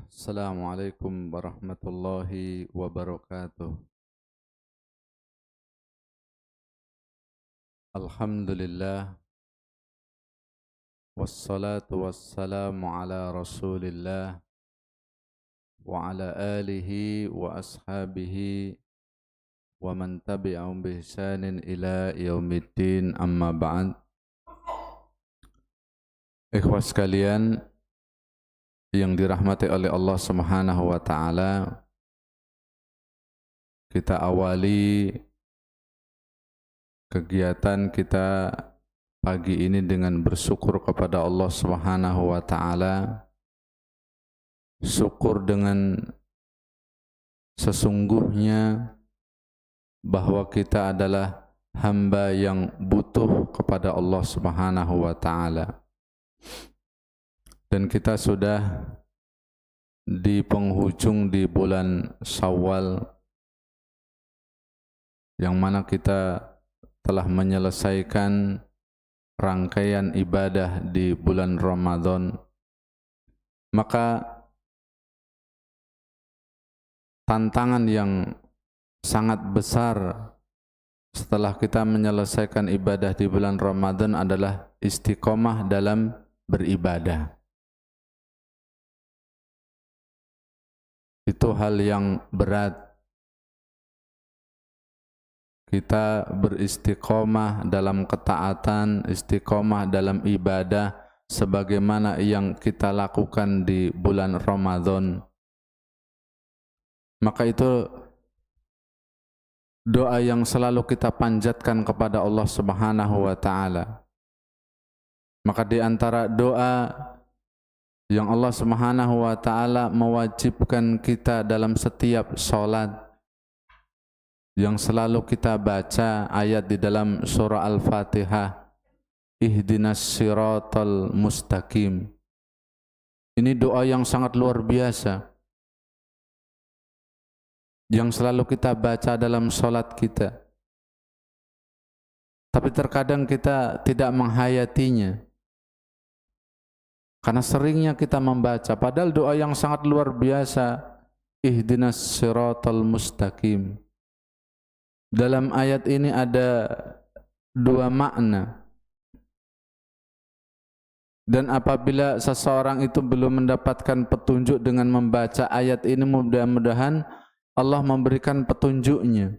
Assalamualaikum warahmatullahi wabarakatuh. Alhamdulillah wassalatu wassalamu ala Rasulillah wa ala alihi wa ashabihi wa man tabi'ahum bi ihsanin ila yaumiddin, amma ba'd. Ikhwas sekalian yang dirahmati oleh Allah Subhanahu wa taala, kita awali kegiatan kita pagi ini dengan bersyukur kepada Allah Subhanahu wa taala. Syukur dengan sesungguhnya bahwa kita adalah hamba yang butuh kepada Allah Subhanahu wa taala. Dan kita sudah di penghujung di bulan Syawal, yang mana kita telah menyelesaikan rangkaian ibadah di bulan Ramadan. Maka tantangan yang sangat besar setelah kita menyelesaikan ibadah di bulan Ramadan adalah istiqomah dalam beribadah. Itu hal yang berat. Kita beristiqomah dalam ketaatan, istiqomah dalam ibadah sebagaimana yang kita lakukan di bulan Ramadan. Maka itu doa yang selalu kita panjatkan kepada Allah Subhanahu wa taala. Maka di antara doa yang Allah Subhanahu wa taala mewajibkan kita dalam setiap salat, yang selalu kita baca ayat di dalam surah Al-Fatihah, ihdinas siratal mustaqim. Ini doa yang sangat luar biasa, yang selalu kita baca dalam salat kita. Tapi terkadang kita tidak menghayatinya, karena seringnya kita membaca, padahal doa yang sangat luar biasa, ihdinas siratal mustaqim. Dalam ayat ini ada dua makna. Dan apabila seseorang itu belum mendapatkan petunjuk dengan membaca ayat ini, mudah-mudahan Allah memberikan petunjuknya.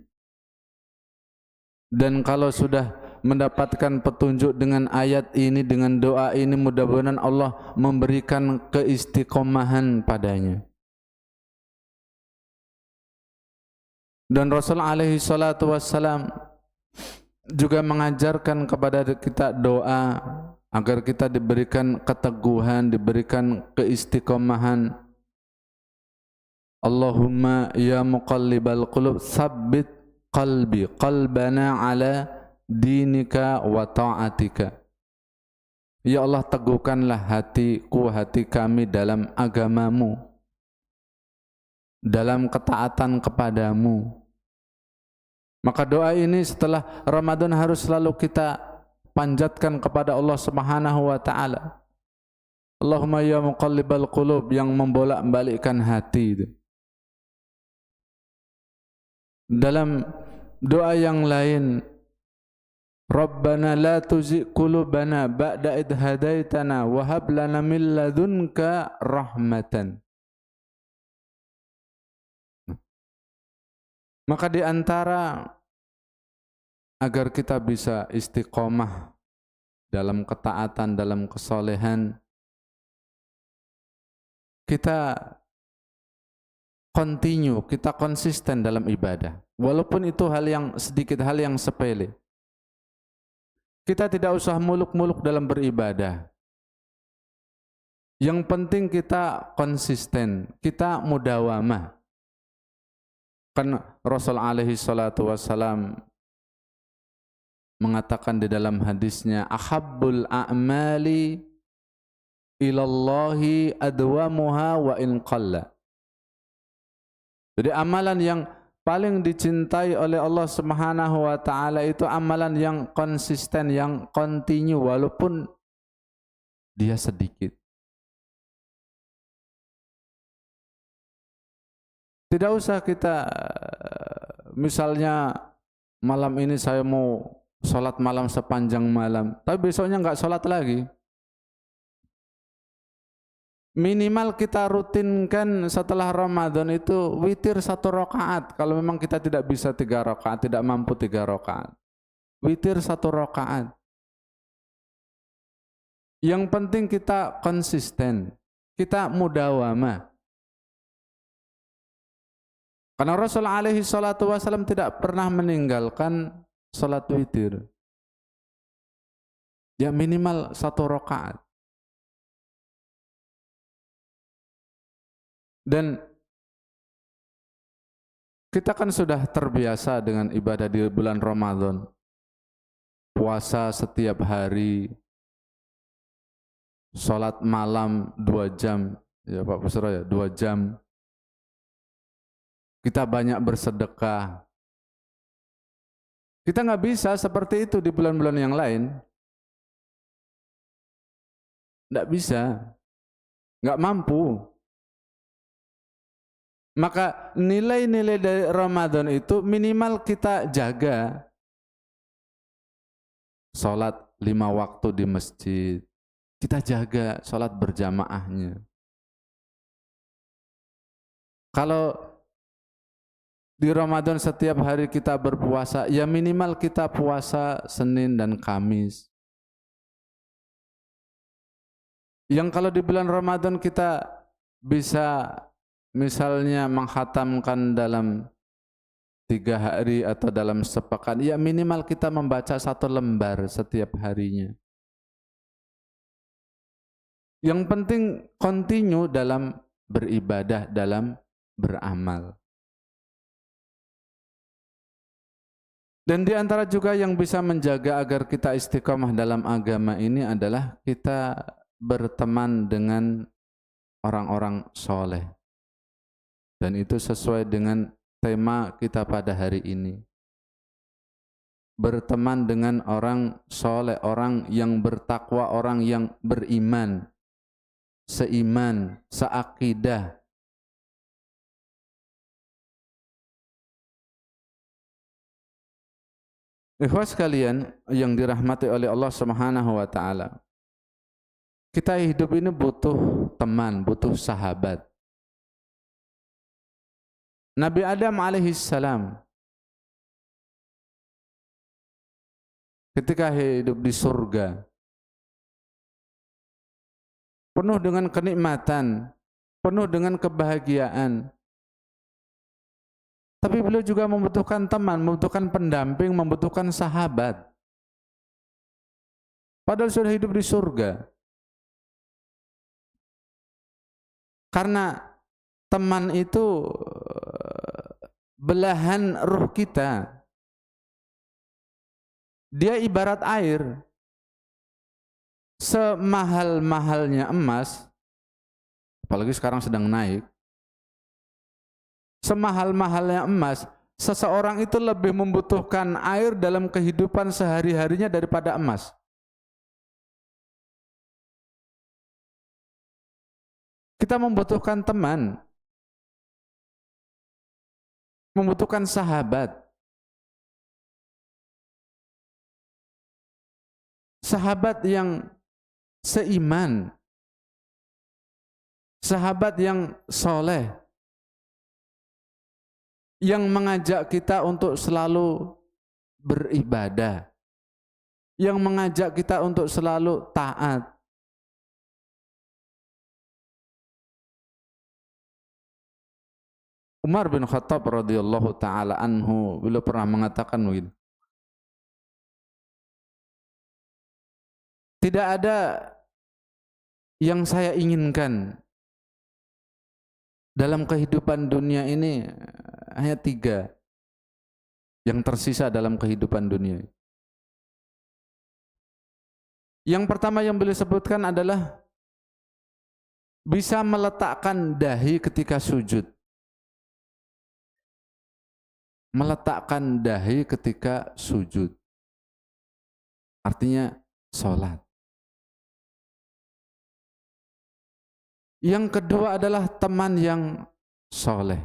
Dan kalau sudah mendapatkan petunjuk dengan ayat ini, dengan doa ini, mudah-mudahan Allah memberikan keistiqomahan padanya. Dan Rasul alaihi salatu wassalam juga mengajarkan kepada kita doa agar kita diberikan keteguhan, diberikan keistiqomahan. Allahumma ya muqallibal qulub tsabbit qalbana ala dinika wa ta'atika. Ya Allah, teguhkanlah hatiku, hati kami dalam agamamu, dalam ketaatan kepadamu. Maka doa ini setelah Ramadan harus selalu kita panjatkan kepada Allah Subhanahu wa taala. Allahumma ya muqallibal qulub, yang membolak-balikkan hati. Dalam doa yang lain, Rabbana la tuzigh qulubana ba'da idh hadaitana wa hab lana min ladunka rahmatan. Maka di antara agar kita bisa istiqomah dalam ketaatan, dalam kesolehan, kita continue, kita konsisten dalam ibadah. Walaupun itu hal yang sedikit, hal yang sepele. Kita tidak usah muluk-muluk dalam beribadah. Yang penting kita konsisten, kita mudawamah. Kan Rasul alaihi salatu wassalam mengatakan di dalam hadisnya, ahabbul a'mali ilallahi adwamuha wa in qalla. Jadi amalan yang paling dicintai oleh Allah Subhanahu wa taala itu amalan yang konsisten, yang continue walaupun dia sedikit. Tidak usah kita misalnya malam ini saya mau sholat malam sepanjang malam, tapi besoknya nggak sholat lagi. Minimal kita rutinkan setelah Ramadan itu witir 1 rakaat. Kalau memang kita tidak bisa 3 rakaat, tidak mampu 3 rakaat, witir 1 rakaat. Yang penting kita konsisten, kita mudawamah. Karena Rasul alaihi salatu wasallam tidak pernah meninggalkan salat witir. Ya minimal 1 rakaat. Dan kita kan sudah terbiasa dengan ibadah di bulan Ramadan. Puasa setiap hari, salat malam 2 jam, ya Pak Pusro ya, 2 jam. Kita banyak bersedekah. Kita nggak bisa seperti itu di bulan-bulan yang lain. Nggak bisa, nggak mampu. Maka nilai-nilai dari Ramadan itu minimal kita jaga. Salat 5 waktu di masjid, kita jaga salat berjamaahnya. Kalau di Ramadan setiap hari kita berpuasa, ya minimal kita puasa Senin dan Kamis. Yang kalau di bulan Ramadan kita bisa misalnya menghatamkan dalam 3 hari atau dalam sepekan, ya minimal kita membaca 1 lembar setiap harinya. Yang penting continue dalam beribadah, dalam beramal. Dan di antara juga yang bisa menjaga agar kita istiqomah dalam agama ini adalah kita berteman dengan orang-orang soleh. Dan itu sesuai dengan tema kita pada hari ini. Berteman dengan orang soleh, orang yang bertakwa, orang yang beriman, seiman, seakidah. Ikhwas sekalian yang dirahmati oleh Allah Subhanahu wa taala. Kita hidup ini butuh teman, butuh sahabat. Nabi Adam alaihissalam ketika hidup di surga penuh dengan kenikmatan, penuh dengan kebahagiaan. Tapi beliau juga membutuhkan teman, membutuhkan pendamping, membutuhkan sahabat. Padahal sudah hidup di surga. Karena teman itu belahan ruh kita. Dia ibarat air. Semahal-mahalnya emas, apalagi sekarang sedang naik, semahal-mahalnya emas, seseorang itu lebih membutuhkan air dalam kehidupan sehari-harinya daripada emas. Kita membutuhkan teman, membutuhkan sahabat. Sahabat yang seiman, sahabat yang soleh, yang mengajak kita untuk selalu beribadah, yang mengajak kita untuk selalu taat. Umar bin Khattab radhiyallahu taala anhu beliau pernah mengatakan begini, tidak ada yang saya inginkan dalam kehidupan dunia ini, hanya 3 yang tersisa dalam kehidupan dunia. Yang pertama yang beliau sebutkan adalah bisa meletakkan dahi ketika sujud. Meletakkan dahi ketika sujud. Artinya sholat. Yang kedua adalah teman yang soleh.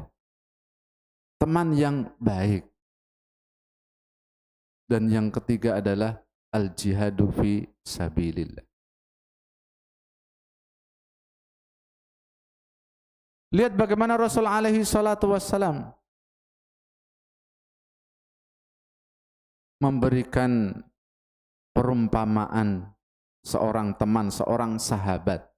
teman yang baik. Dan yang ketiga adalah al-jihadu fi sabilillah. Lihat bagaimana Rasul alaihi salatu wassalam memberikan perumpamaan seorang teman, seorang sahabat.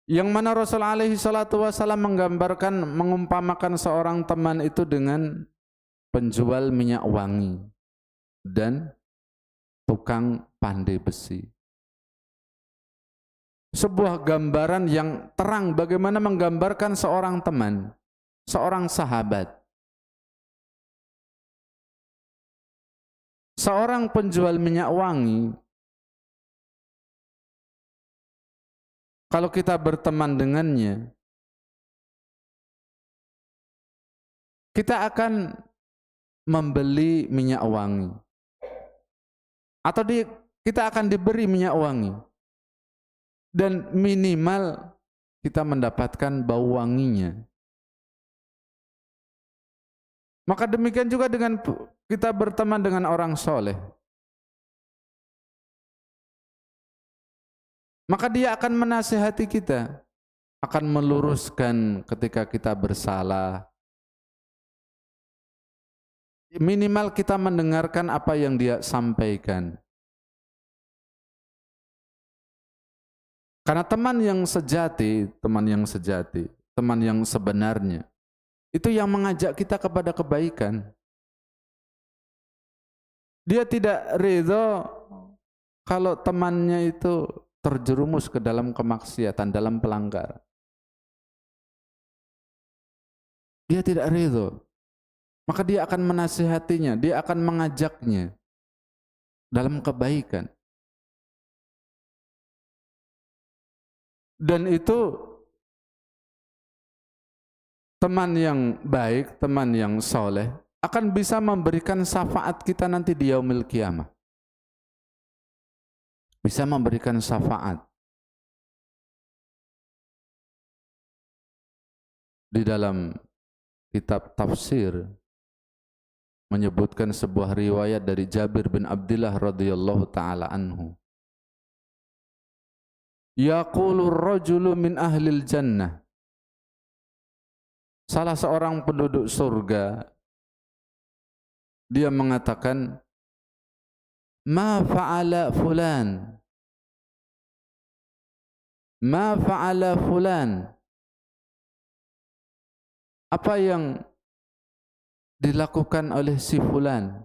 Yang mana Rasul alaihi salatu wassalam menggambarkan, mengumpamakan seorang teman itu dengan penjual minyak wangi dan tukang pandai besi. Sebuah gambaran yang terang bagaimana menggambarkan seorang teman, seorang sahabat. Seorang penjual minyak wangi, kalau kita berteman dengannya, kita akan membeli minyak wangi. Atau kita akan diberi minyak wangi. Dan minimal kita mendapatkan bau wanginya. Maka demikian juga dengan kita berteman dengan orang soleh. Maka dia akan menasihati kita, akan meluruskan ketika kita bersalah. Minimal kita mendengarkan apa yang dia sampaikan. Karena teman yang sejati, teman yang sebenarnya, itu yang mengajak kita kepada kebaikan. Dia tidak ridho kalau temannya itu terjerumus ke dalam kemaksiatan, dalam pelanggaran. Dia tidak ridho. Maka dia akan menasihatinya, dia akan mengajaknya dalam kebaikan. Dan itu teman yang baik, teman yang soleh akan bisa memberikan syafaat kita nanti di yaumil qiyamah. Bisa memberikan syafaat. Di dalam kitab tafsir menyebutkan sebuah riwayat dari Jabir bin Abdullah radhiyallahu taala anhu. Yaqulur rajulu min ahlil jannah. Salah seorang penduduk surga, dia mengatakan, ma fa'ala fulan, ma fa'ala fulan. Apa yang dilakukan oleh si fulan?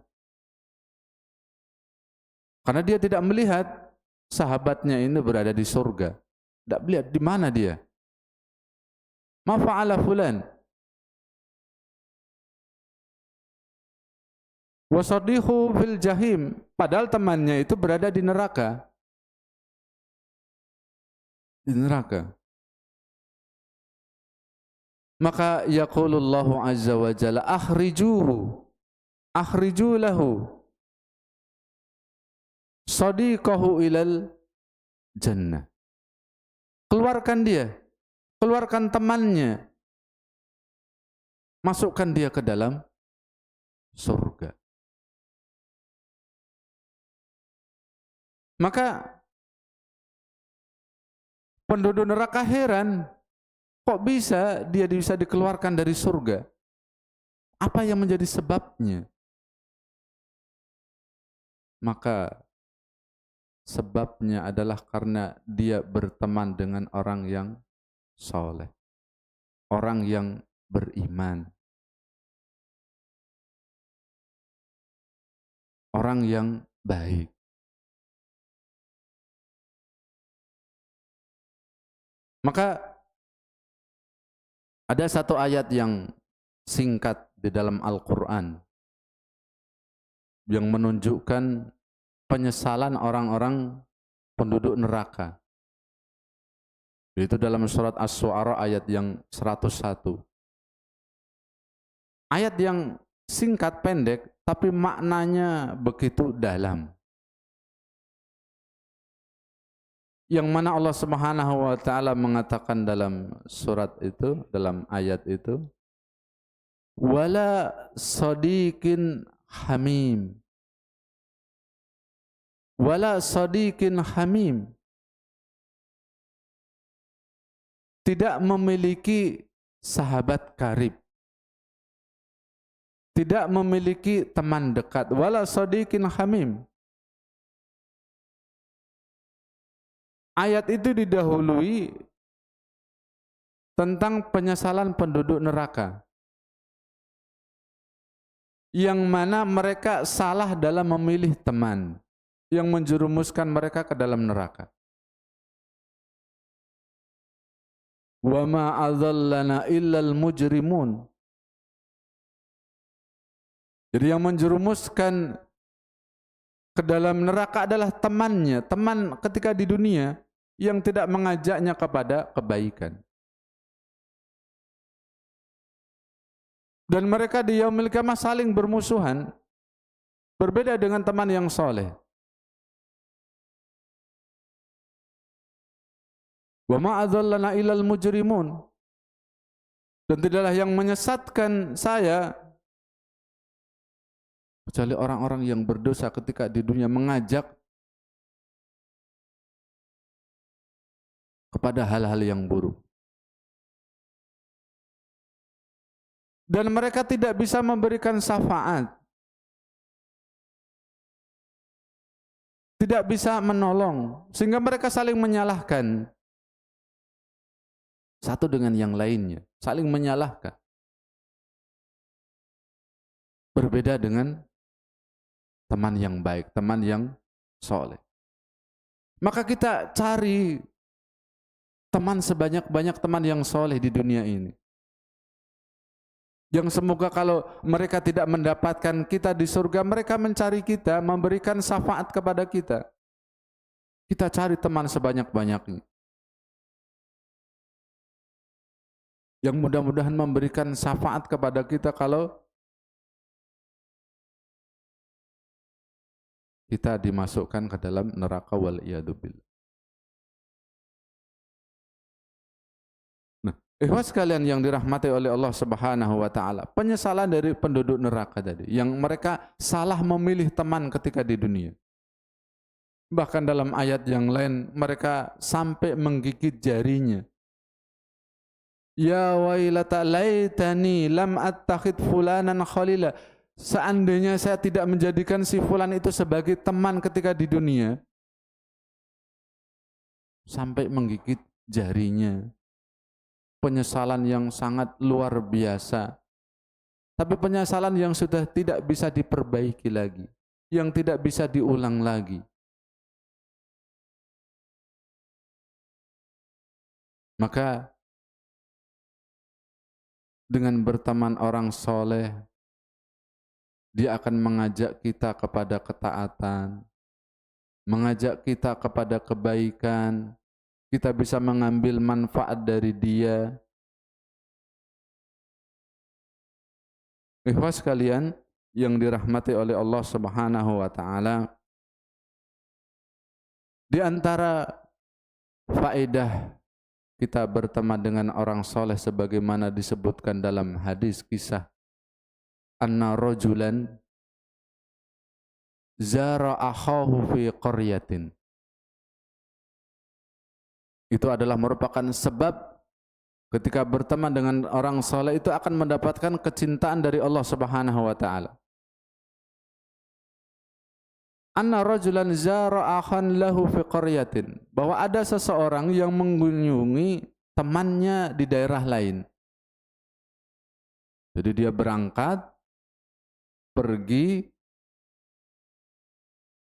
Karena dia tidak melihat sahabatnya ini berada di surga. Tidak melihat di mana dia. Ma fa'ala fulan. Wasadihu fil jahim. Padahal temannya itu berada di neraka. Di neraka. Maka yaqulullahu azza wa jalla akhrijuhu. Akhriju lahu sadiqahu ilal jannah. Keluarkan dia, keluarkan temannya, masukkan dia ke dalam surga. Maka penduduk neraka heran, kok bisa dia bisa dikeluarkan dari surga? Apa yang menjadi sebabnya? Maka sebabnya adalah karena dia berteman dengan orang yang soleh, orang yang beriman, orang yang baik. Maka ada satu ayat yang singkat di dalam Al-Quran yang menunjukkan penyesalan orang-orang penduduk neraka. Itu dalam surat Asy-Syu'ara ayat yang 101. Ayat yang singkat pendek tapi maknanya begitu dalam. yang mana Allah Subhanahu wa taala mengatakan dalam surat itu, dalam ayat itu, wala sadiqin hamim. Wala sadiqin hamim. Tidak memiliki sahabat karib. Tidak memiliki teman dekat. Wala sadiqin hamim. Ayat itu didahului tentang penyesalan penduduk neraka, yang mana mereka salah dalam memilih teman yang menjerumuskan mereka ke dalam neraka. Wa ma adzallana illal mujrimun. Jadi yang menjerumuskan ke dalam neraka adalah temannya, teman ketika di dunia yang tidak mengajaknya kepada kebaikan. Dan mereka di yaumil qiyamah saling bermusuhan, berbeda dengan teman yang soleh. Wa ma adzallana illal mujrimun. Dan tidaklah yang menyesatkan saya kecuali orang-orang yang berdosa ketika di dunia mengajak kepada hal-hal yang buruk. Dan mereka tidak bisa memberikan syafaat, tidak bisa menolong, sehingga mereka saling menyalahkan satu dengan yang lainnya, saling menyalahkan. Berbeda dengan teman yang baik, teman yang soleh. Maka kita cari teman sebanyak-banyak teman yang soleh di dunia ini. Yang semoga kalau mereka tidak mendapatkan kita di surga, mereka mencari kita, memberikan syafaat kepada kita. Kita cari teman sebanyak-banyaknya. Yang mudah-mudahan memberikan syafaat kepada kita kalau kita dimasukkan ke dalam neraka wal iyadu billah. Ikhwas sekalian yang dirahmati oleh Allah Subhanahu wa taala, penyesalan dari penduduk neraka tadi yang mereka salah memilih teman ketika di dunia. Bahkan dalam ayat yang lain mereka sampai menggigit jarinya. Ya wailata laitani lam attakhid fulanan khalila. Seandainya saya tidak menjadikan si fulan itu sebagai teman ketika di dunia. Sampai menggigit jarinya. Penyesalan yang sangat luar biasa. Tapi penyesalan yang sudah tidak bisa diperbaiki lagi, yang tidak bisa diulang lagi. Maka dengan berteman orang soleh, dia akan mengajak kita kepada ketaatan, mengajak kita kepada kebaikan. Kita bisa mengambil manfaat dari dia. Ikhwas sekalian yang dirahmati oleh Allah Subhanahu wa taala, di antara faedah kita berteman dengan orang soleh sebagaimana disebutkan dalam hadis kisah anna rajulan zara akhahu fi qaryatin. Itu adalah merupakan sebab ketika berteman dengan orang soleh itu akan mendapatkan kecintaan dari Allah Subhanahu wa taala. Anna rajulan zara akhan lahu fi qaryatin, bahwa ada seseorang yang mengunjungi temannya di daerah lain. Jadi dia berangkat pergi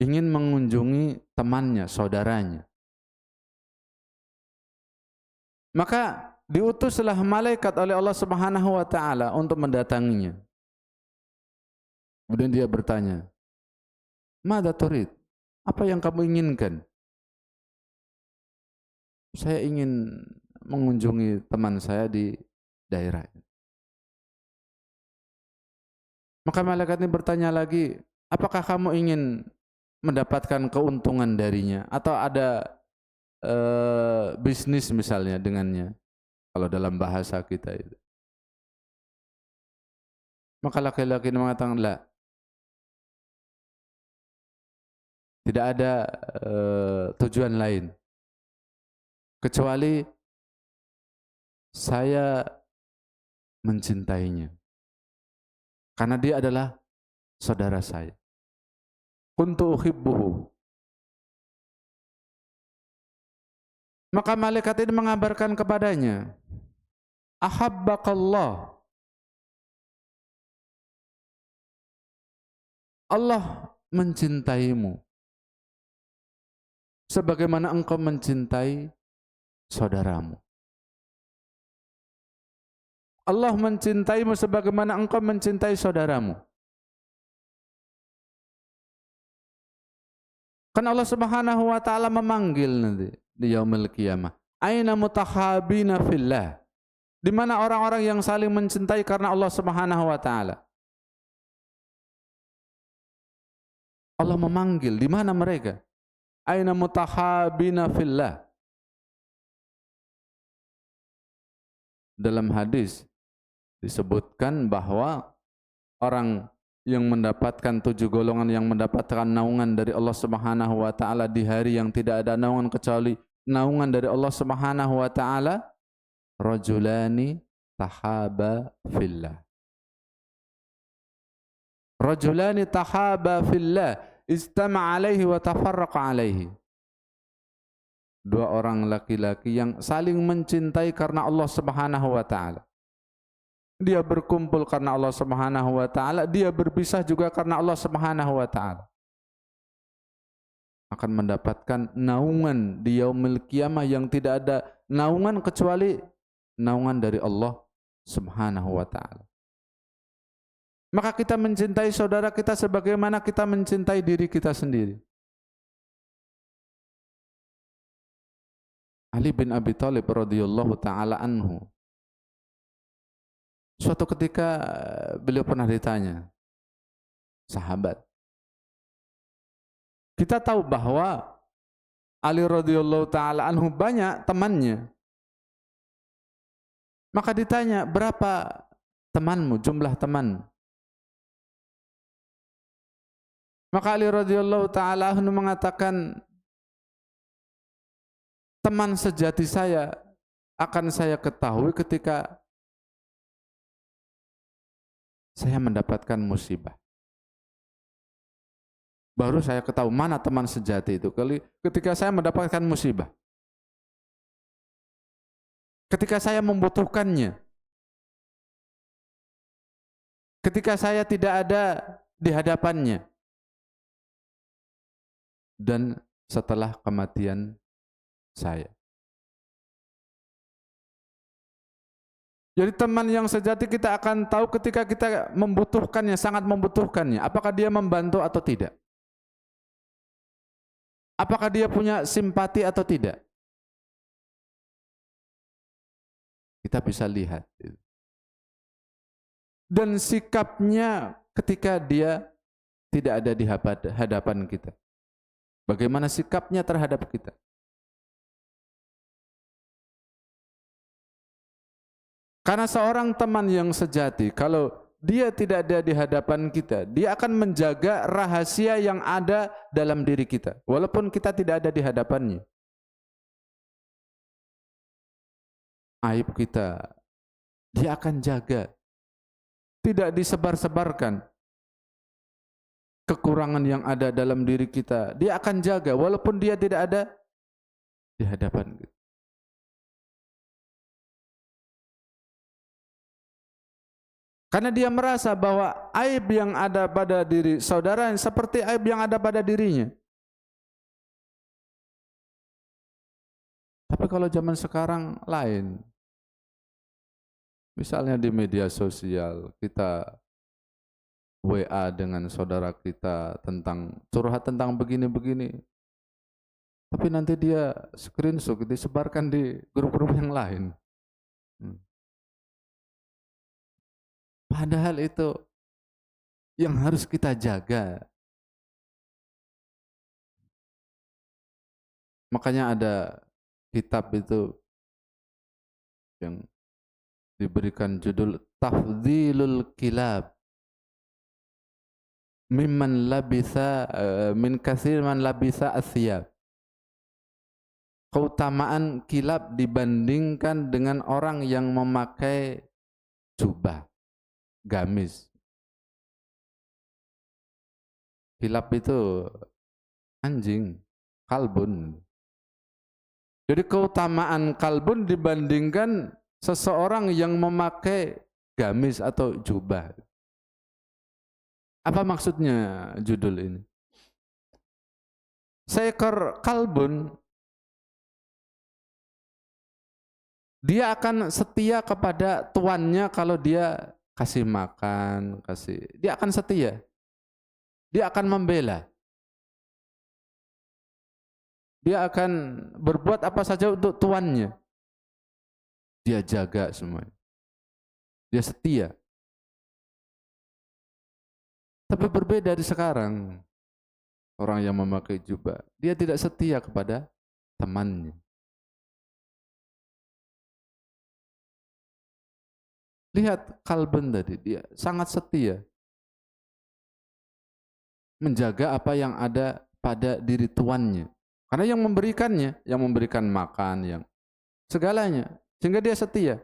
ingin mengunjungi temannya, saudaranya. Maka diutuslah malaikat oleh Allah Subhanahu wa taala untuk mendatanginya. Kemudian dia bertanya, "Madza turid?" Apa yang kamu inginkan? Saya ingin mengunjungi teman saya di daerah. Maka malaikat ini bertanya lagi, "Apakah kamu ingin mendapatkan keuntungan darinya atau ada bisnis misalnya dengannya, kalau dalam bahasa kita itu. Maka laki-laki mengatakan, la, tidak ada tujuan lain kecuali saya mencintainya karena dia adalah saudara saya. Kuntu uhibbuhu. Maka malaikat ini mengabarkan kepadanya, ahabbakallah. Allah mencintaimu sebagaimana engkau mencintai saudaramu. Allah mencintaimu sebagaimana engkau mencintai saudaramu. Kan Allah Subhanahu wa taala memanggil nanti di yaumil qiyamah, aina mutahabina fillah. Di mana orang-orang yang saling mencintai karena Allah Subhanahu wa taala? Allah memanggil, di mana mereka? Aina mutahabina fillah. Dalam hadis disebutkan bahwa orang yang mendapatkan 7 golongan yang mendapatkan naungan dari Allah Subhanahu wa taala di hari yang tidak ada naungan kecuali naungan dari Allah Subhanahu wa taala, rajulani tahaba fillah. Rajulani tahaba fillah, istama' alaihi wa tafarraqa alaihi. 2 orang laki-laki yang saling mencintai karena Allah Subhanahu wa taala. Dia berkumpul karena Allah Subhanahu wa taala, dia berpisah juga karena Allah Subhanahu wa taala. Akan mendapatkan naungan di yaumil qiyamah yang tidak ada naungan kecuali naungan dari Allah Subhanahu wa taala. Maka kita mencintai saudara kita sebagaimana kita mencintai diri kita sendiri. Ali bin Abi Thalib radhiyallahu taala anhu, suatu ketika beliau pernah ditanya, sahabat, kita tahu bahwa Ali radhiyallahu taala anhu banyak temannya. Maka ditanya, berapa temanmu, jumlah teman? Maka Ali radhiyallahu taala anhu mengatakan, teman sejati saya akan saya ketahui ketika saya mendapatkan musibah. Baru saya ketahui mana teman sejati itu ketika saya mendapatkan musibah. Ketika saya membutuhkannya. Ketika saya tidak ada di hadapannya. Dan setelah kematian saya. Jadi teman yang sejati kita akan tahu ketika kita membutuhkannya, sangat membutuhkannya. Apakah dia membantu atau tidak? Apakah dia punya simpati atau tidak? Kita bisa lihat. Dan sikapnya ketika dia tidak ada di hadapan kita. Bagaimana sikapnya terhadap kita? Karena seorang teman yang sejati, kalau dia tidak ada di hadapan kita, dia akan menjaga rahasia yang ada dalam diri kita, walaupun kita tidak ada di hadapannya. Aib kita, dia akan jaga. Tidak disebar-sebarkan. Kekurangan yang ada dalam diri kita, dia akan jaga walaupun dia tidak ada di hadapan kita. Karena dia merasa bahwa aib yang ada pada diri saudara seperti aib yang ada pada dirinya. Tapi kalau zaman sekarang lain. Misalnya di media sosial kita WA dengan saudara kita tentang curhat tentang begini-begini. Tapi nanti dia screenshot disebarkan di grup-grup yang lain. Padahal itu yang harus kita jaga. Makanya ada kitab itu yang diberikan judul Tafdhilul Kilab mimman labitha min katsir man labitha athiyab. Keutamaan kilab dibandingkan dengan orang yang memakai jubah, gamis. Kilab itu anjing, kalbun. Jadi keutamaan kalbun dibandingkan seseorang yang memakai gamis atau jubah. Apa maksudnya judul ini? Seekor kalbun, dia akan setia kepada tuannya kalau dia kasih makan, dia akan setia. Dia akan membela. Dia akan berbuat apa saja untuk tuannya. Dia jaga semuanya. Dia setia. Tapi berbeda di sekarang. Orang yang memakai jubah, dia tidak setia kepada temannya. Lihat kalben tadi, dia sangat setia. Menjaga apa yang ada pada diri tuannya. Karena yang memberikannya, yang memberikan makan, yang segalanya. Sehingga dia setia.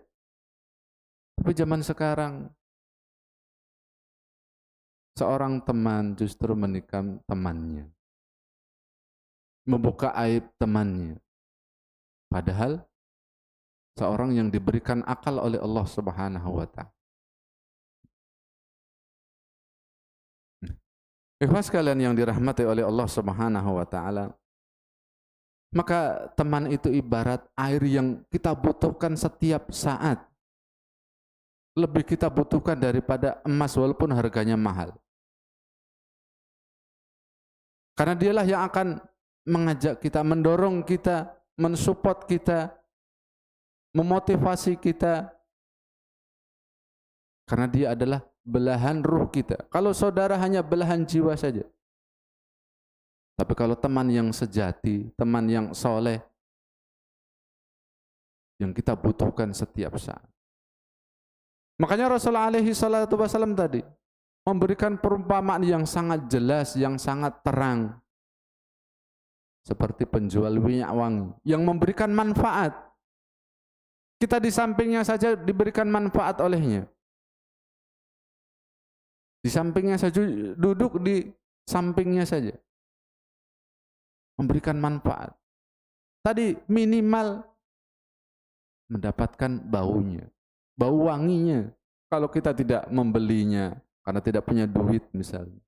Tapi zaman sekarang, seorang teman justru menikam temannya. Membuka aib temannya. Padahal seorang yang diberikan akal oleh Allah Subhanahu wa Ta'ala. Ikhwas sekalian yang dirahmati oleh Allah Subhanahu wa Ta'ala, maka teman itu ibarat air yang kita butuhkan setiap saat. Lebih kita butuhkan daripada emas walaupun harganya mahal. Karena dialah yang akan mengajak kita, mendorong kita, mensupport kita, memotivasi kita. Karena dia adalah belahan ruh kita. Kalau saudara hanya belahan jiwa saja. Tapi kalau teman yang sejati, teman yang soleh, yang kita butuhkan setiap saat. Makanya Rasulullah alaihi salatu wasallam tadi memberikan perumpamaan yang sangat jelas, yang sangat terang. Seperti penjual minyak wangi yang memberikan manfaat. Kita di sampingnya saja diberikan manfaat olehnya. Di sampingnya saja, duduk di sampingnya saja. Memberikan manfaat. Tadi minimal mendapatkan baunya. Bau wanginya, kalau kita tidak membelinya karena tidak punya duit misalnya.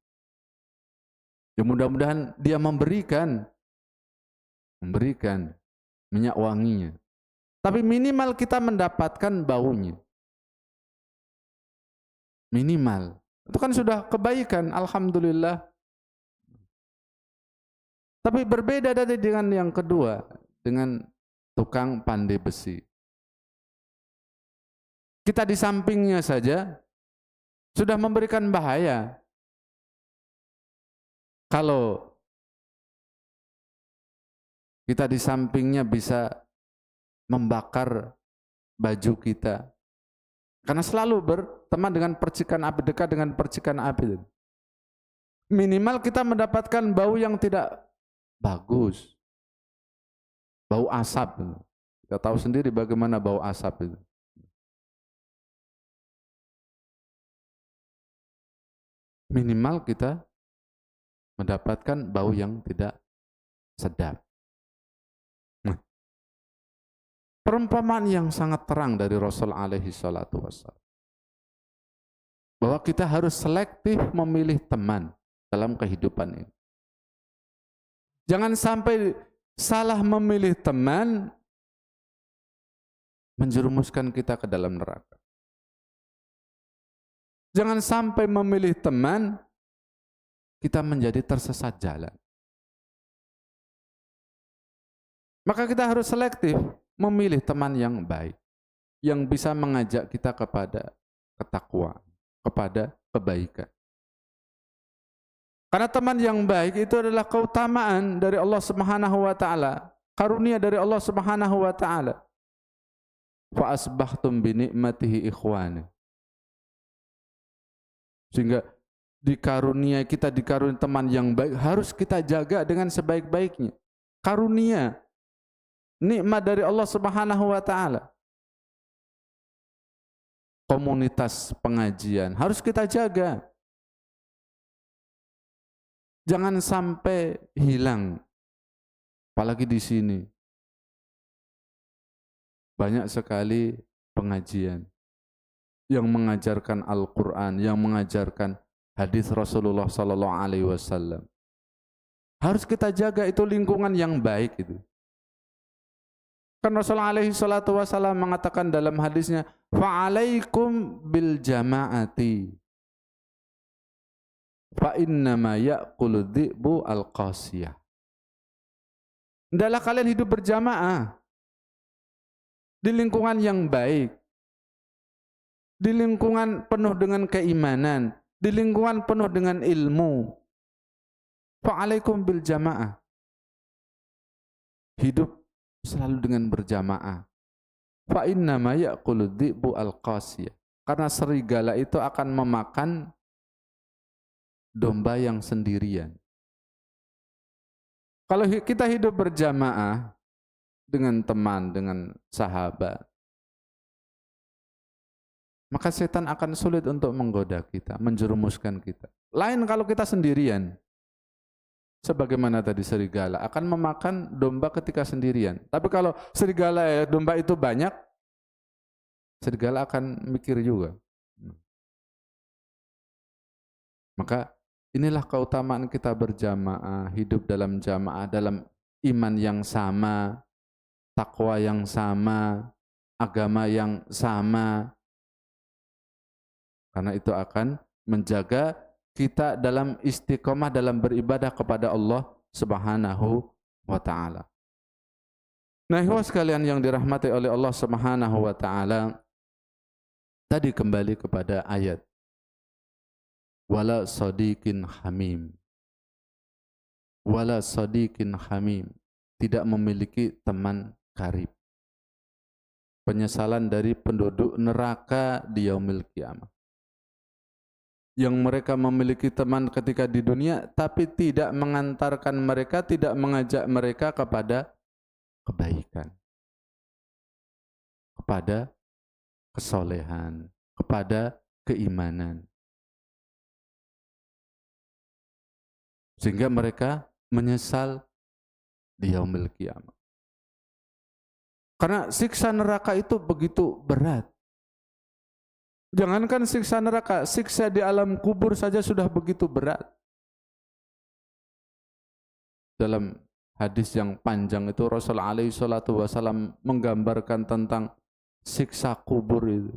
Ya mudah-mudahan dia memberikan minyak wanginya. Tapi minimal kita mendapatkan baunya. Minimal. Itu kan sudah kebaikan, alhamdulillah. Tapi berbeda dari dengan yang kedua, dengan tukang pandai besi. Kita di sampingnya saja sudah memberikan bahaya. Kalau kita di sampingnya bisa membakar baju kita. Karena selalu berteman dengan percikan api, dekat dengan percikan api. Minimal kita mendapatkan bau yang tidak bagus. Bau asap. Kita tahu sendiri bagaimana bau asap itu. Minimal kita mendapatkan bau yang tidak sedap. Nah, perumpamaan yang sangat terang dari Rasul alaihi salatu wassalam. Bahwa kita harus selektif memilih teman dalam kehidupan ini. Jangan sampai salah memilih teman menjerumuskan kita ke dalam neraka. Jangan sampai memilih teman, kita menjadi tersesat jalan. Maka kita harus selektif memilih teman yang baik, yang bisa mengajak kita kepada ketakwaan, kepada kebaikan. Karena teman yang baik itu adalah keutamaan dari Allah Subhanahu wa Ta'ala. karunia dari Allah Subhanahu wa taala. Fa asbahtum bi ni'matihi ikhwana. Sehingga kita dikaruniai teman yang baik, harus kita jaga dengan sebaik-baiknya. Karunia, nikmat dari Allah Subhanahu wa taala. Komunitas pengajian harus kita jaga. Jangan sampai hilang. Apalagi di sini. Banyak sekali pengajian yang mengajarkan Al-Quran, yang mengajarkan hadis Rasulullah Sallallahu Alaihi Wasallam. Harus kita jaga itu lingkungan yang baik itu. Kan Rasulullah Alaihi Wasallam mengatakan dalam hadisnya, fa'alaikum bil jama'ati, fa innama ya'kulu dhi'bu al-qasiyah. Hendaklah kalian hidup berjamaah di lingkungan yang baik, di lingkungan penuh dengan keimanan, di lingkungan penuh dengan ilmu. Fa'alaikum bil jamaah. Hidup selalu dengan berjamaah. Fa innama ya'kulu dhi'bu al-qasiyah. Karena serigala itu akan memakan domba yang sendirian. Kalau kita hidup berjamaah dengan teman, dengan sahabat, maka setan akan sulit untuk menggoda kita, menjerumuskan kita. Lain kalau kita sendirian. Sebagaimana tadi serigala akan memakan domba ketika sendirian. Tapi kalau serigala domba itu banyak, serigala akan mikir juga. Maka inilah keutamaan kita berjamaah, hidup dalam jamaah, dalam iman yang sama, takwa yang sama, agama yang sama. Karena itu akan menjaga kita dalam istiqomah dalam beribadah kepada Allah Subhanahu wa taala. Nah, ikhwah sekalian yang dirahmati oleh Allah Subhanahu wa taala, tadi kembali kepada ayat wala sadiqin hamim. Wala sadiqin hamim, tidak memiliki teman karib. Penyesalan dari penduduk neraka di yaumil kiamah. Yang mereka memiliki teman ketika di dunia, tapi tidak mengantarkan mereka, tidak mengajak mereka kepada kebaikan, kepada kesolehan, kepada keimanan. Sehingga mereka menyesal di yaumil qiyamah. Karena siksa neraka itu begitu berat. Jangankan siksa neraka, siksa di alam kubur saja sudah begitu berat. Dalam hadis yang panjang itu Rasulullah alaihi salatu wasallam menggambarkan tentang siksa kubur itu.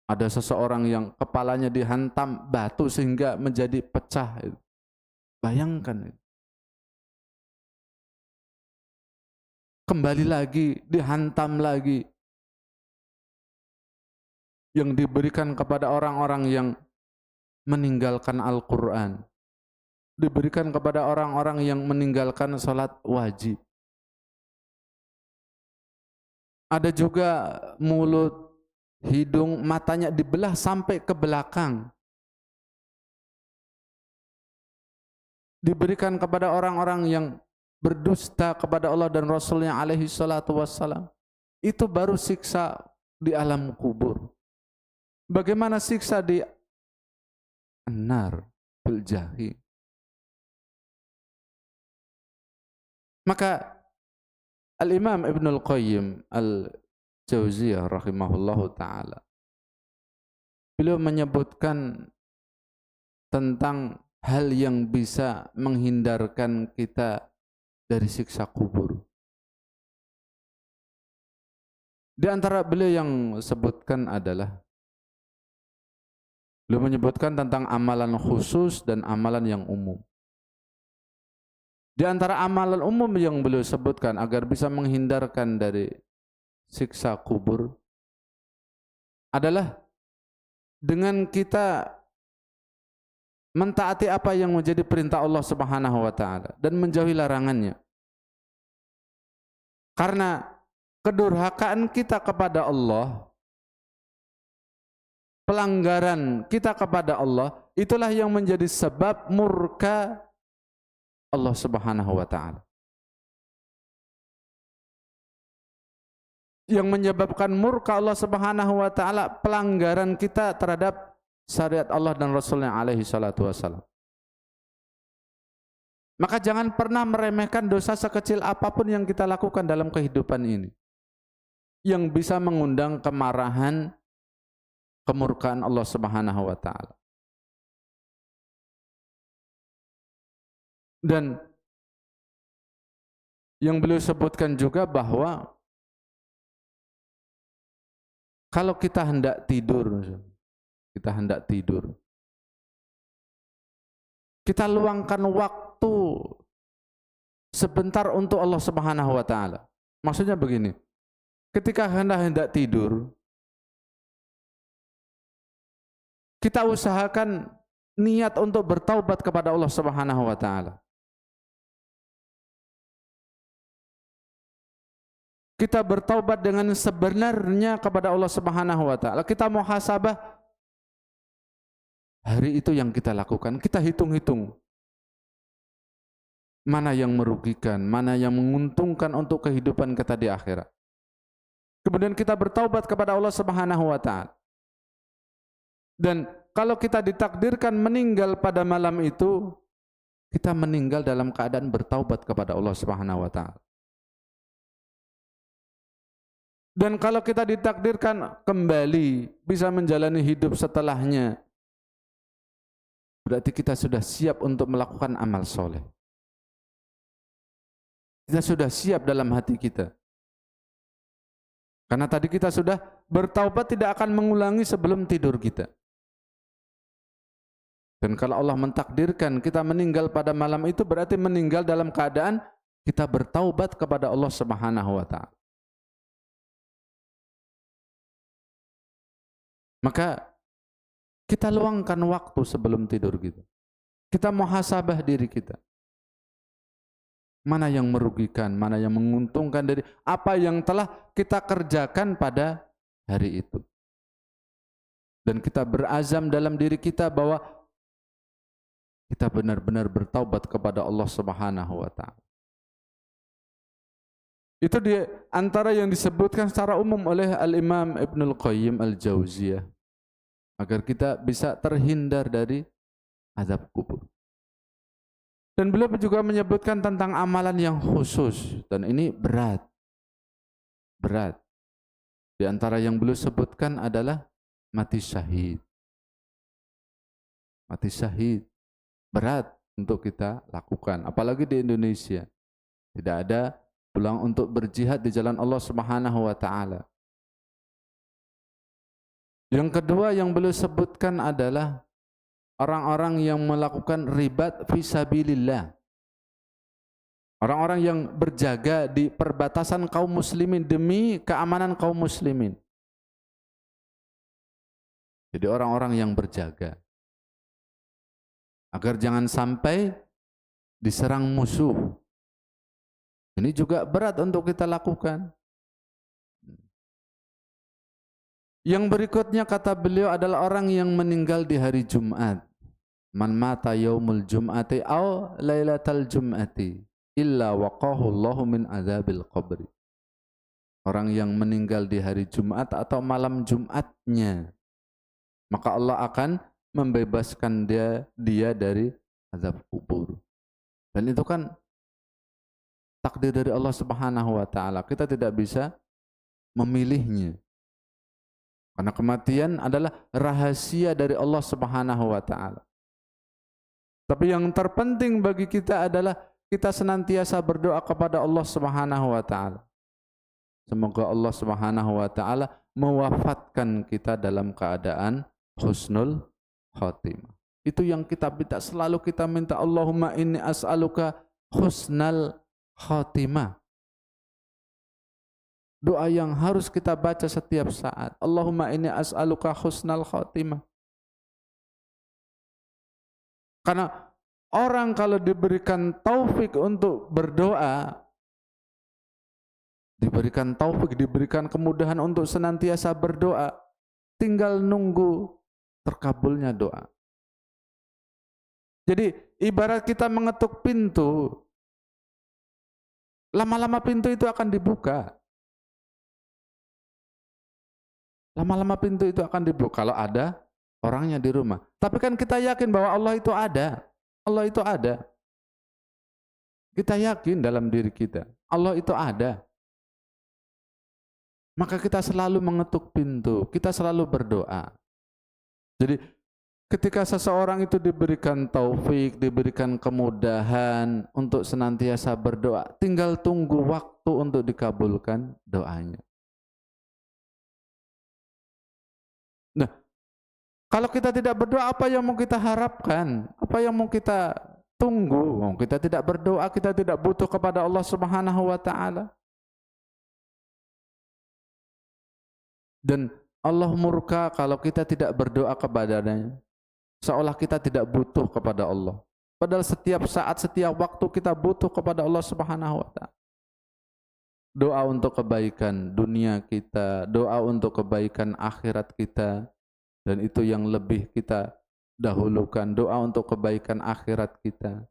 Ada seseorang yang kepalanya dihantam batu sehingga menjadi pecah. Bayangkan. Kembali lagi, dihantam lagi. Yang diberikan kepada orang-orang yang meninggalkan Al-Quran. Diberikan kepada orang-orang yang meninggalkan salat wajib. Ada juga mulut, hidung, matanya dibelah sampai ke belakang. Diberikan kepada orang-orang yang berdusta kepada Allah dan Rasulnya alaihi salatu wassalam. Itu baru siksa di alam kubur. Bagaimana siksa di an-nar bil jahim. Maka Al-Imam Ibnul Qayyim Al-Jauziyah rahimahullahu ta'ala, beliau menyebutkan tentang hal yang bisa menghindarkan kita dari siksa kubur. Di antara beliau yang sebutkan adalah beliau menyebutkan tentang amalan khusus dan amalan yang umum. Di antara amalan umum yang beliau sebutkan agar bisa menghindarkan dari siksa kubur adalah dengan kita mentaati apa yang menjadi perintah Allah Subhanahu wa taala dan menjauhi larangannya. Karena kedurhakaan kita kepada Allah, pelanggaran kita kepada Allah, itulah yang menjadi sebab murka Allah Subhanahu wa taala. Yang menyebabkan murka Allah Subhanahu wa taala pelanggaran kita terhadap syariat Allah dan Rasulnya alaihi salatu wassalam. Maka jangan pernah meremehkan dosa sekecil apapun yang kita lakukan dalam kehidupan ini, yang bisa mengundang kemarahan, kemurkaan Allah Subhanahu wa taala. Dan yang beliau sebutkan juga bahwa kalau kita hendak tidur, kita luangkan waktu sebentar untuk Allah Subhanahu wa taala. Maksudnya begini, ketika hendak tidur, kita usahakan niat untuk bertaubat kepada Allah Subhanahu wa taala. Kita bertaubat dengan sebenarnya kepada Allah Subhanahu wa taala. Kita muhasabah hari itu yang kita lakukan, kita hitung-hitung. Mana yang merugikan, mana yang menguntungkan untuk kehidupan kita di akhirat. Kemudian kita bertaubat kepada Allah Subhanahu wa taala. Dan kalau kita ditakdirkan meninggal pada malam itu, kita meninggal dalam keadaan bertaubat kepada Allah Subhanahu wa taala. Dan kalau kita ditakdirkan kembali bisa menjalani hidup setelahnya, berarti kita sudah siap untuk melakukan amal soleh. Kita sudah siap dalam hati kita. Karena tadi kita sudah bertaubat tidak akan mengulangi sebelum tidur kita. Dan kalau Allah mentakdirkan kita meninggal pada malam itu, berarti meninggal dalam keadaan kita bertaubat kepada Allah Subhanahu wa taala. Maka kita luangkan waktu sebelum tidur kita. Kita muhasabah diri kita. Mana yang merugikan, mana yang menguntungkan dari apa yang telah kita kerjakan pada hari itu. Dan kita berazam dalam diri kita bahwa kita benar-benar bertaubat kepada Allah Subhanahu wa taala. Itu di antara yang disebutkan secara umum oleh Al-Imam Ibnul Qayyim Al-Jauziyah, agar kita bisa terhindar dari azab kubur. Dan beliau juga menyebutkan tentang amalan yang khusus, dan ini berat. Di antara yang beliau sebutkan adalah mati syahid. Mati syahid berat untuk kita lakukan, apalagi di Indonesia. Tidak ada pulang untuk berjihad di jalan Allah Subhanahu wa taala. Yang kedua yang beliau sebutkan adalah orang-orang yang melakukan ribat fisabilillah. Orang-orang yang berjaga di perbatasan kaum muslimin demi keamanan kaum muslimin. Jadi orang-orang yang berjaga agar jangan sampai diserang musuh. Ini juga berat untuk kita lakukan. Yang berikutnya kata beliau adalah orang yang meninggal di hari Jumat. Man mata yaumul jum'ati aw lailatal jum'ati illa waqahu Allahu min adzabil qabri. Orang yang meninggal di hari Jumat atau malam Jumatnya, maka Allah akan membebaskan dia dari azab kubur. Dan itu kan takdir dari Allah Subhanahu wa taala. Kita tidak bisa memilihnya. Karena kematian adalah rahasia dari Allah Subhanahu wa taala. Tapi yang terpenting bagi kita adalah kita senantiasa berdoa kepada Allah Subhanahu wa taala. Semoga Allah Subhanahu wa taala mewafatkan kita dalam keadaan husnul khatimah. Itu yang kita minta, selalu kita minta, Allahumma inni as'aluka husnal khatimah. Doa yang harus kita baca setiap saat. Allahumma inni as'aluka husnal khatimah. Karena orang kalau diberikan taufik untuk berdoa, diberikan taufik, diberikan kemudahan untuk senantiasa berdoa. Tinggal nunggu terkabulnya doa. Jadi ibarat kita mengetuk pintu, lama-lama pintu itu akan dibuka. Lama-lama pintu itu akan dibuka kalau ada orangnya di rumah. Tapi kan kita yakin bahwa Allah itu ada. Allah itu ada. Kita yakin dalam diri kita, Allah itu ada. Maka kita selalu mengetuk pintu, kita selalu berdoa. Jadi ketika seseorang itu diberikan taufik, diberikan kemudahan untuk senantiasa berdoa, tinggal tunggu waktu untuk dikabulkan doanya. Nah, kalau kita tidak berdoa, apa yang mau kita harapkan? Apa yang mau kita tunggu? Kita tidak berdoa, kita tidak butuh kepada Allah Subhanahu wa taala. Dan Allah murka kalau kita tidak berdoa kepadanya. Seolah kita tidak butuh kepada Allah. Padahal setiap saat, setiap waktu kita butuh kepada Allah Subhanahu wa taala. Doa untuk kebaikan dunia kita, doa untuk kebaikan akhirat kita, dan itu yang lebih kita dahulukan, doa untuk kebaikan akhirat kita.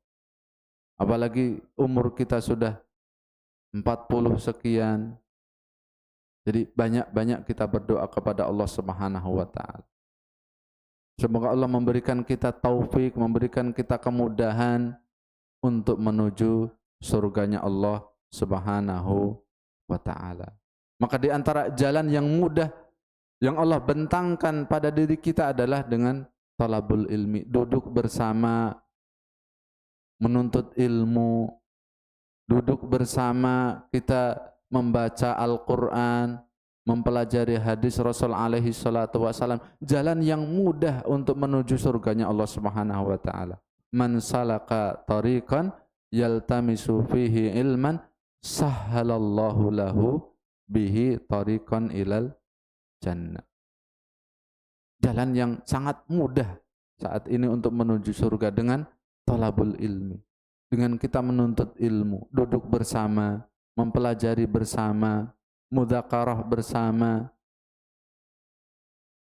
Apalagi umur kita sudah 40 sekian. Jadi banyak-banyak kita berdoa kepada Allah Subhanahu wa taala. Semoga Allah memberikan kita taufik, memberikan kita kemudahan untuk menuju surganya Allah Subhanahu wa taala. Maka di antara jalan yang mudah yang Allah bentangkan pada diri kita adalah dengan talabul ilmi, duduk bersama menuntut ilmu, duduk bersama kita membaca Al-Quran, mempelajari hadis Rasul alaihi salatu wasalam, jalan yang mudah untuk menuju surganya Allah Subhanahu wa taala. Man salaka tariqan yaltamisu fihi ilman sahhalallahu lahu bihi tariqan ilal jannah. Jalan yang sangat mudah saat ini untuk menuju surga dengan talabul ilmi. Dengan kita menuntut ilmu, duduk bersama, mempelajari bersama, mudzakarah bersama,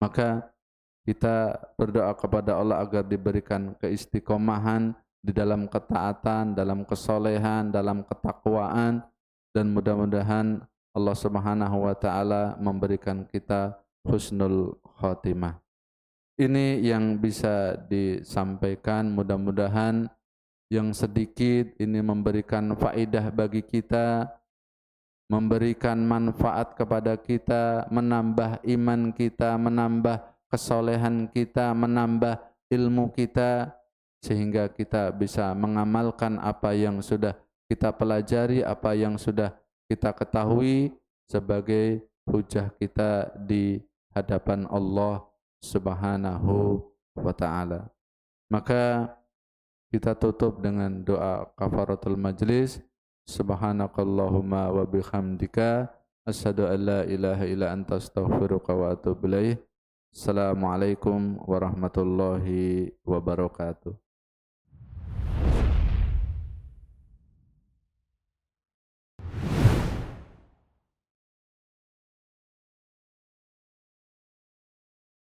maka kita berdoa kepada Allah agar diberikan keistiqomahan di dalam ketaatan, dalam kesolehan, dalam ketakwaan, dan mudah-mudahan Allah Subhanahu wa taala memberikan kita husnul khotimah. Ini yang bisa disampaikan, mudah-mudahan yang sedikit ini memberikan faedah bagi kita, memberikan manfaat kepada kita, menambah iman kita, menambah kesolehan kita, menambah ilmu kita, sehingga kita bisa mengamalkan apa yang sudah kita pelajari, apa yang sudah kita ketahui sebagai hujah kita di hadapan Allah Subhanahu wa taala. Maka kita tutup dengan doa kafaratul majlis. Subhanakallahumma wa bihamdika asyhadu an la ilaha illa anta astaghfiruka wa atubu ilaik. Assalamualaikum warahmatullahi wabarakatuh.